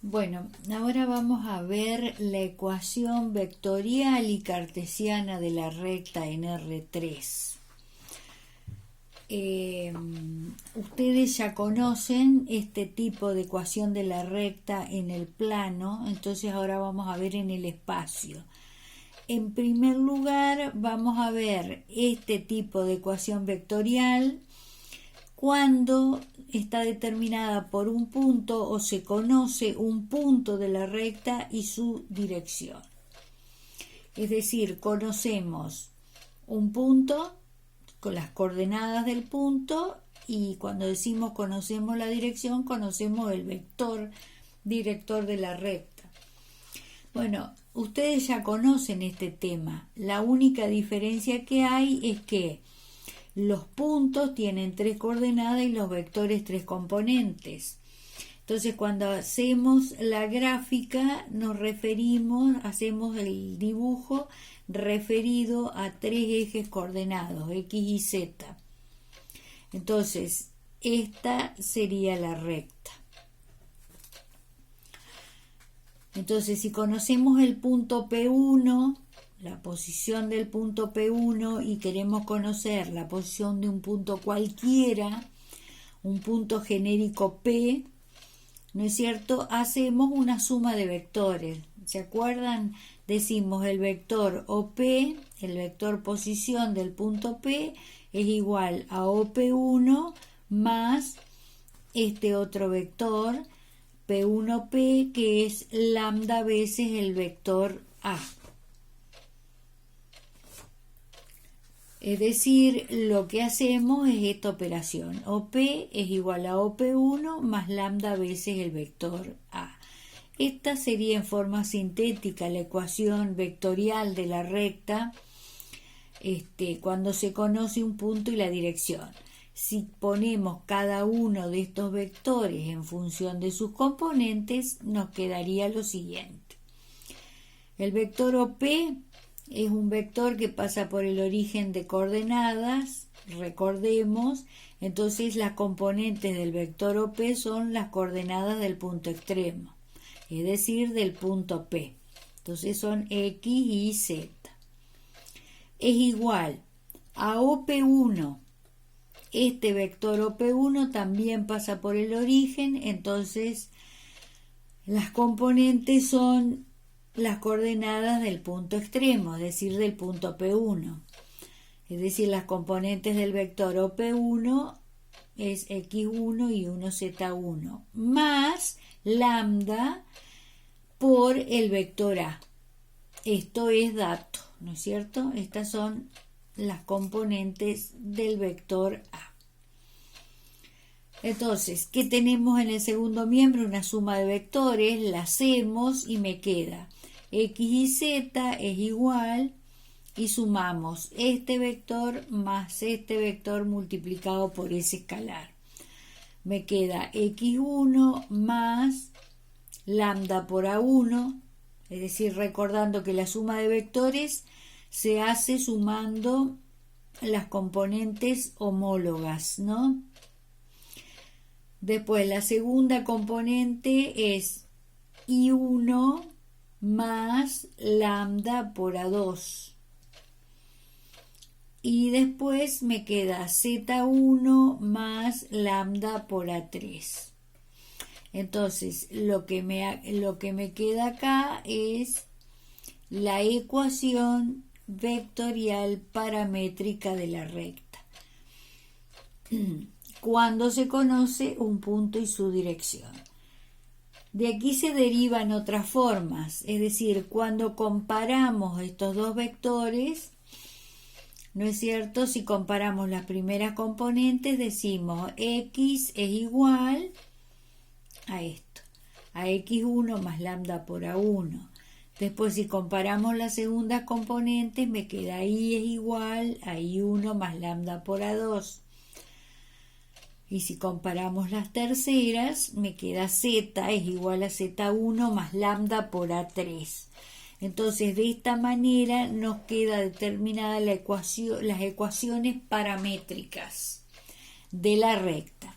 Bueno, ahora vamos a ver la ecuación vectorial y cartesiana de la recta en R3. Ustedes ya conocen este tipo de ecuación de la recta en el plano, entonces ahora vamos a ver en el espacio. En primer lugar, vamos a ver este tipo de ecuación vectorial cuando está determinada por un punto o se conoce un punto de la recta y su dirección. Es decir, conocemos un punto con las coordenadas del punto y cuando decimos conocemos la dirección, conocemos el vector director de la recta. Bueno, ustedes ya conocen este tema. La única diferencia que hay es que los puntos tienen 3 coordenadas y los vectores 3 componentes. Entonces, cuando hacemos la gráfica, hacemos el dibujo referido a 3 ejes coordenados, X y Z. Entonces, esta sería la recta. Entonces, si conocemos el punto P1, la posición del punto P1 y queremos conocer la posición de un punto cualquiera, un punto genérico P, ¿no es cierto? Hacemos una suma de vectores. ¿Se acuerdan? Decimos el vector OP, el vector posición del punto P, es igual a OP1 más este otro vector, P1P, que es lambda veces el vector A. Es decir, lo que hacemos es esta operación. OP es igual a OP1 más lambda veces el vector A. Esta sería en forma sintética la ecuación vectorial de la recta cuando se conoce un punto y la dirección. Si ponemos cada uno de estos vectores en función de sus componentes, nos quedaría lo siguiente. El vector OP es un vector que pasa por el origen de coordenadas, recordemos, entonces las componentes del vector OP son las coordenadas del punto extremo, es decir, del punto P. Entonces son X y Z. Es igual a OP1. Este vector OP1 también pasa por el origen, entonces las componentes son las coordenadas del punto extremo, es decir, del punto P1. Es decir, las componentes del vector OP1 es X1 y 1Z1, más lambda por el vector A. Esto es dato, ¿no es cierto? Estas son las componentes del vector A. Entonces, ¿qué tenemos en el segundo miembro? Una suma de vectores, la hacemos y me queda X y Z es igual, y sumamos este vector más este vector multiplicado por ese escalar. Me queda X1 más lambda por A1, es decir, recordando que la suma de vectores se hace sumando las componentes homólogas, ¿no? Después la segunda componente es I1 más lambda por A2. Y después me queda Z1 más lambda por A3. Entonces, lo que me queda acá es la ecuación vectorial paramétrica de la recta, cuando se conoce un punto y su dirección. De aquí se derivan otras formas, es decir, cuando comparamos estos dos vectores, ¿no es cierto? Si comparamos las primeras componentes, decimos X es igual a esto, a X1 más lambda por A1. Después, si comparamos las segundas componentes, me queda Y es igual a I1 más lambda por A2. Y si comparamos las terceras, me queda Z es igual a Z1 más lambda por A3. Entonces, de esta manera nos queda determinada las ecuaciones paramétricas de la recta.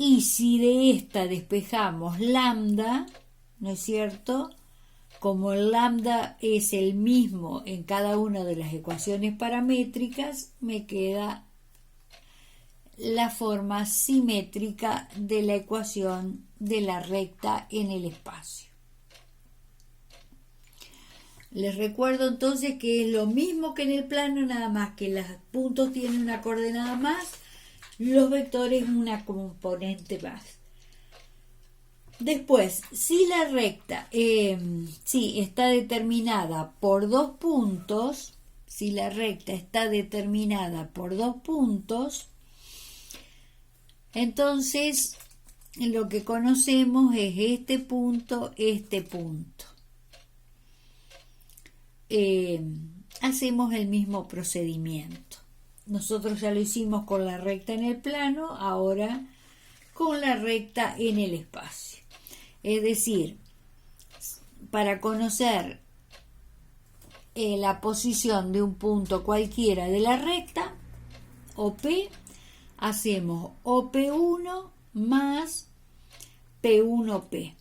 Y si de esta despejamos lambda, ¿no es cierto? Como el lambda es el mismo en cada una de las ecuaciones paramétricas, me queda la forma simétrica de la ecuación de la recta en el espacio. Les recuerdo entonces que es lo mismo que en el plano, nada más que los puntos tienen una coordenada más, los vectores una componente más. Después, si la recta está determinada por dos puntos, si la recta está determinada por dos puntos, entonces lo que conocemos es este punto, este punto. Hacemos el mismo procedimiento. Nosotros ya lo hicimos con la recta en el plano, ahora con la recta en el espacio. Es decir, para conocer la posición de un punto cualquiera de la recta, OP, hacemos OP1 más P1P.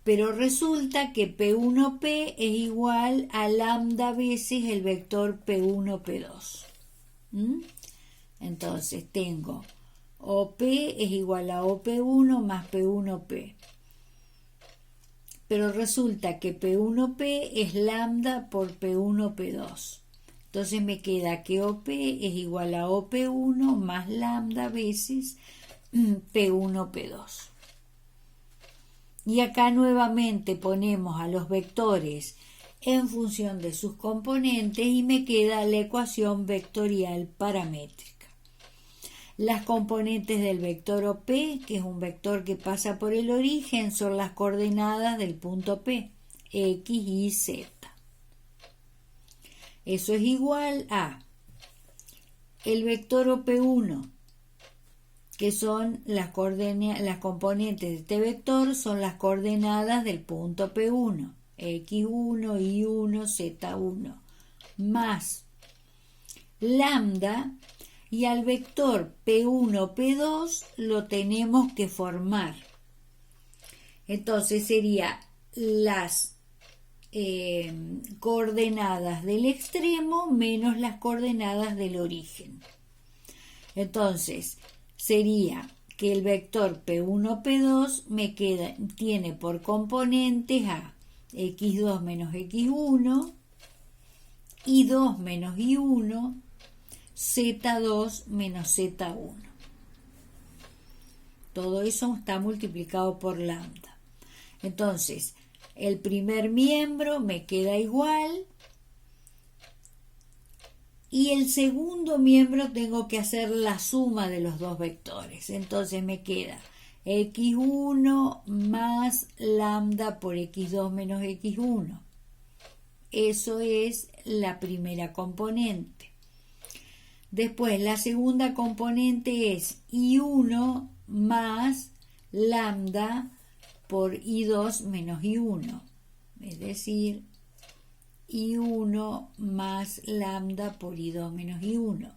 Pero resulta que P1P es igual a lambda veces el vector P1P2. Entonces tengo OP es igual a OP1 más P1P. Pero resulta que P1P es lambda por P1P2. Entonces me queda que OP es igual a OP1 más lambda veces P1P2. Y acá nuevamente ponemos a los vectores en función de sus componentes y me queda la ecuación vectorial paramétrica. Las componentes del vector OP, que es un vector que pasa por el origen, son las coordenadas del punto P, X, Y, Z. Eso es igual a el vector OP1, que son las componentes de este vector, son las coordenadas del punto P1, X1, Y1, Z1, más lambda, y al vector P1, P2 lo tenemos que formar. Entonces sería las coordenadas del extremo menos las coordenadas del origen. Entonces sería que el vector P1, P2 tiene por componentes a X2 menos X1, Y2 menos Y1, Z2 menos Z1. Todo eso está multiplicado por lambda. Entonces, el primer miembro me queda igual y el segundo miembro tengo que hacer la suma de los dos vectores. Entonces me queda X1 más lambda por X2 menos X1. Eso es la primera componente. Después la segunda componente es Y1 más lambda por I2 menos I1. Es decir, I1 más lambda por I2 menos I1.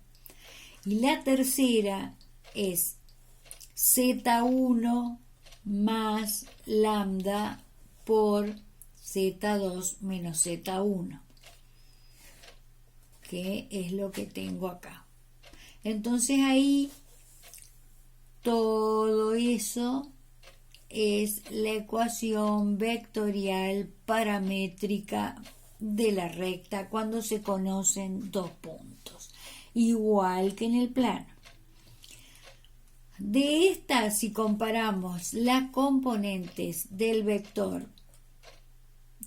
Y la tercera es Z1 más lambda por Z2 menos Z1, que es lo que tengo acá. Entonces ahí todo eso es la ecuación vectorial paramétrica de la recta cuando se conocen dos puntos, igual que en el plano. De esta, si comparamos las componentes del vector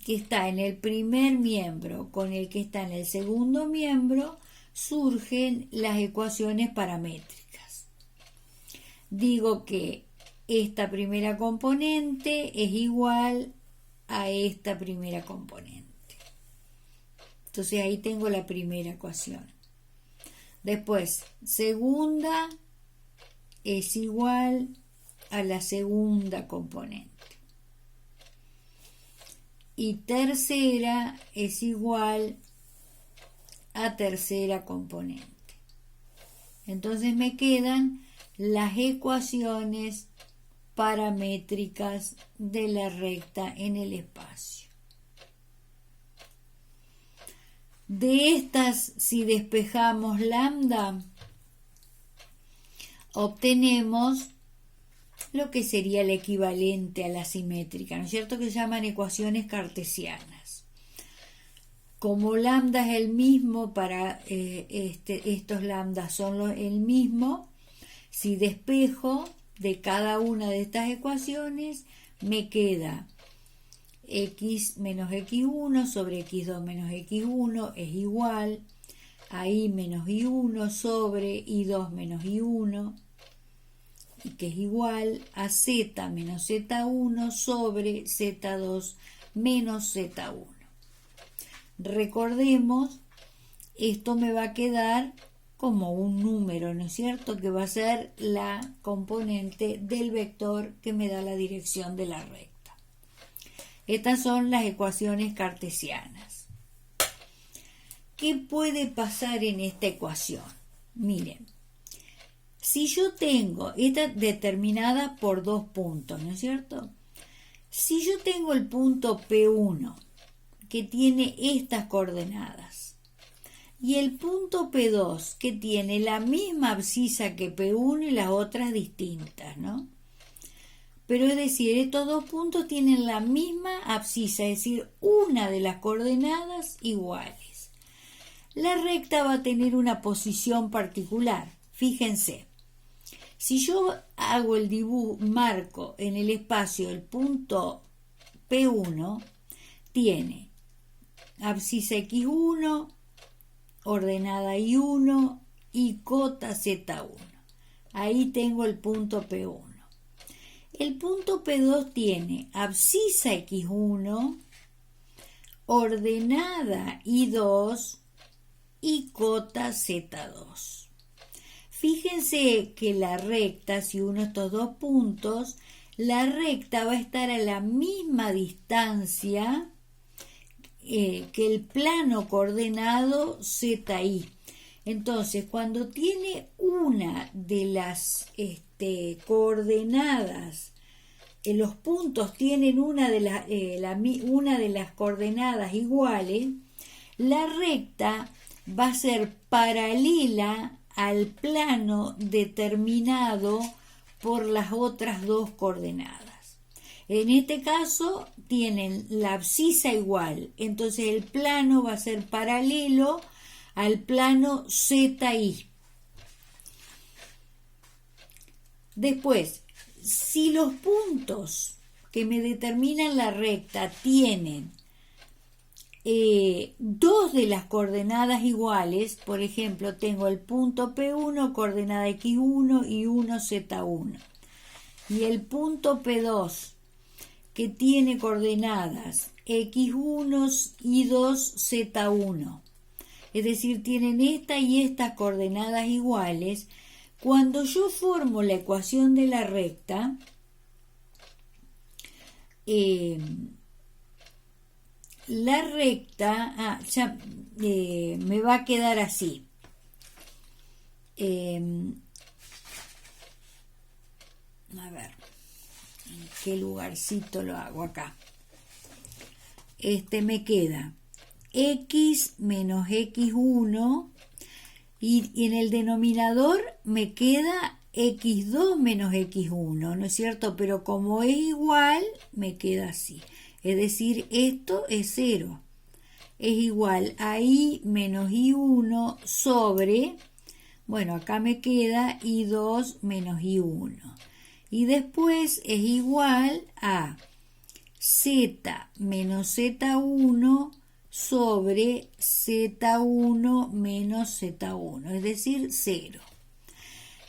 que está en el primer miembro con el que está en el segundo miembro, surgen las ecuaciones paramétricas. Digo que esta primera componente es igual a esta primera componente. Entonces ahí tengo la primera ecuación. Después, segunda es igual a la segunda componente. Y tercera es igual a tercera componente. Entonces me quedan las ecuaciones paramétricas de la recta en el espacio. De estas, si despejamos lambda, obtenemos lo que sería el equivalente a la simétrica, ¿no es cierto? Que se llaman ecuaciones cartesianas. Como lambda es el mismo para estos lambdas son el mismo, si despejo de cada una de estas ecuaciones me queda x menos x1 sobre x2 menos x1 es igual a y menos y1 sobre y2 menos y1, y que es igual a z menos z1 sobre z2 menos z1. Recordemos, esto me va a quedar como un número, ¿no es cierto? Que va a ser la componente del vector que me da la dirección de la recta. Estas son las ecuaciones cartesianas. ¿Qué puede pasar en esta ecuación? Miren, si yo tengo esta determinada por dos puntos, ¿no es cierto? Si yo tengo el punto P1 que tiene estas coordenadas y el punto P2 que tiene la misma abscisa que P1 y las otras distintas, ¿no? Pero es decir, estos dos puntos tienen la misma abscisa, es decir, una de las coordenadas iguales. La recta va a tener una posición particular. Fíjense, si yo hago el dibujo, marco en el espacio el punto P1, tiene abscisa x1, ordenada y1 y cota z1. Ahí tengo el punto P1. El punto P2 tiene abscisa x1, ordenada y2 y cota z2. Fíjense que la recta, si uno de estos dos puntos, la recta va a estar a la misma distancia que el plano coordenado ZI. Entonces, cuando tiene una de las coordenadas, los puntos tienen una de las coordenadas iguales, la recta va a ser paralela al plano determinado por las otras dos coordenadas. En este caso tienen la abscisa igual, entonces el plano va a ser paralelo al plano ZI. Después, si los puntos que me determinan la recta tienen dos de las coordenadas iguales, por ejemplo, tengo el punto P1, coordenada x1 y 1 z1, y el punto P2, que tiene coordenadas x1 y 2 z1, es decir, tienen esta y estas coordenadas iguales. Cuando yo formo la ecuación de la recta, la recta me va a quedar así. A ver, ¿en qué lugarcito lo hago acá? Me queda x menos x1 y en el denominador me queda x2 menos x1, ¿no es cierto? Pero como es igual, me queda así. Es decir, esto es 0. Es igual a y menos y1 sobre, bueno, acá me queda y2 menos y1. Y después es igual a z menos z1 sobre z1 menos z1, es decir, 0.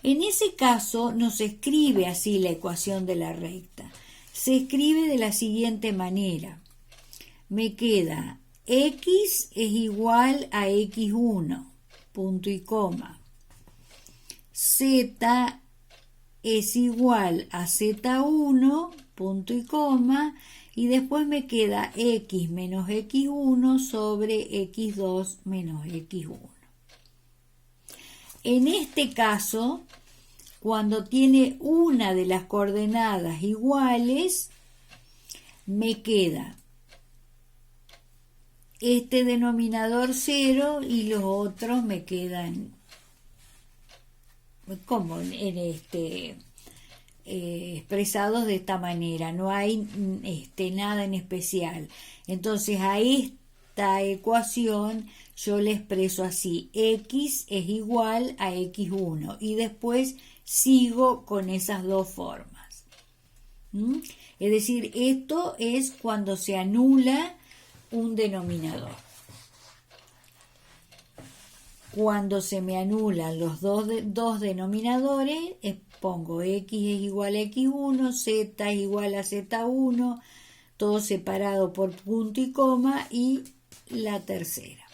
En ese caso no se escribe así la ecuación de la recta. Se escribe de la siguiente manera. Me queda x es igual a x1, punto y coma. Z es igual a z1, punto y coma. Y después me queda x menos x1 sobre x2 menos x1. En este caso, cuando tiene una de las coordenadas iguales, me queda este denominador 0 y los otros me quedan como expresados de esta manera, no hay nada en especial. Entonces a esta ecuación yo le expreso así: x es igual a x1, y después sigo con esas dos formas. Es decir, esto es cuando se anula un denominador. Cuando se me anulan los dos denominadores, pongo x es igual a x1, z es igual a z1, todo separado por punto y coma, y la tercera.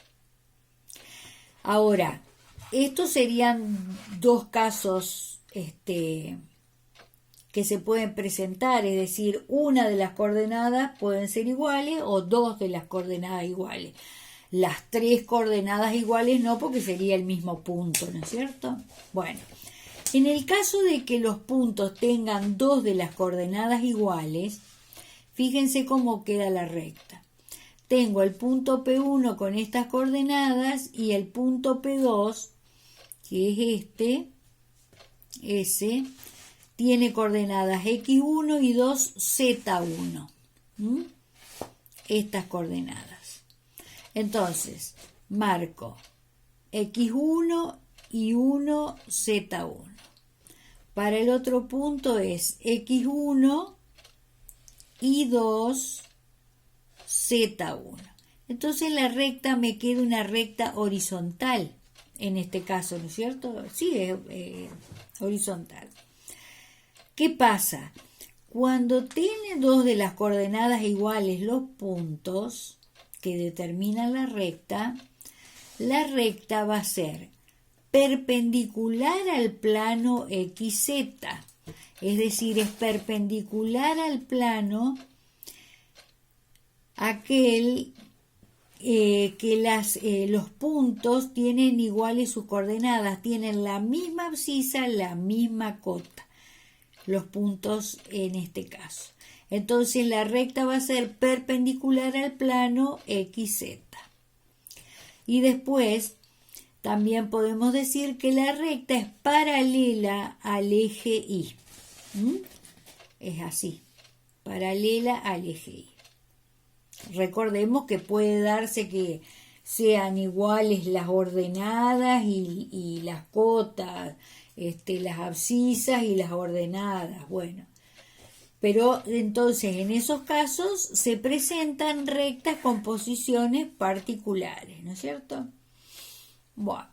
Ahora, estos serían dos casos que se pueden presentar, es decir, una de las coordenadas pueden ser iguales o dos de las coordenadas iguales. Las tres coordenadas iguales no, porque sería el mismo punto, ¿no es cierto? Bueno, en el caso de que los puntos tengan dos de las coordenadas iguales, fíjense cómo queda la recta. Tengo el punto P1 con estas coordenadas y el punto P2, que es ese, tiene coordenadas x1 y 2 z1. Estas coordenadas. Entonces, marco x1 y 1 z1. Para el otro punto es x1 y 2 z1. Entonces la recta me queda una recta horizontal, en este caso, ¿no es cierto? Sí, es horizontal. ¿Qué pasa? Cuando tiene dos de las coordenadas iguales los puntos que determinan la recta va a ser perpendicular al plano XZ, es decir, es perpendicular al plano aquel que los puntos tienen iguales sus coordenadas, tienen la misma abscisa, la misma cota, los puntos en este caso. Entonces la recta va a ser perpendicular al plano XZ. Y después también podemos decir que la recta es paralela al eje Y. Es así, paralela al eje Y. Recordemos que puede darse que sean iguales las ordenadas y las cotas, las abscisas y las ordenadas, bueno. Pero entonces en esos casos se presentan rectas con posiciones particulares, ¿no es cierto? Bueno.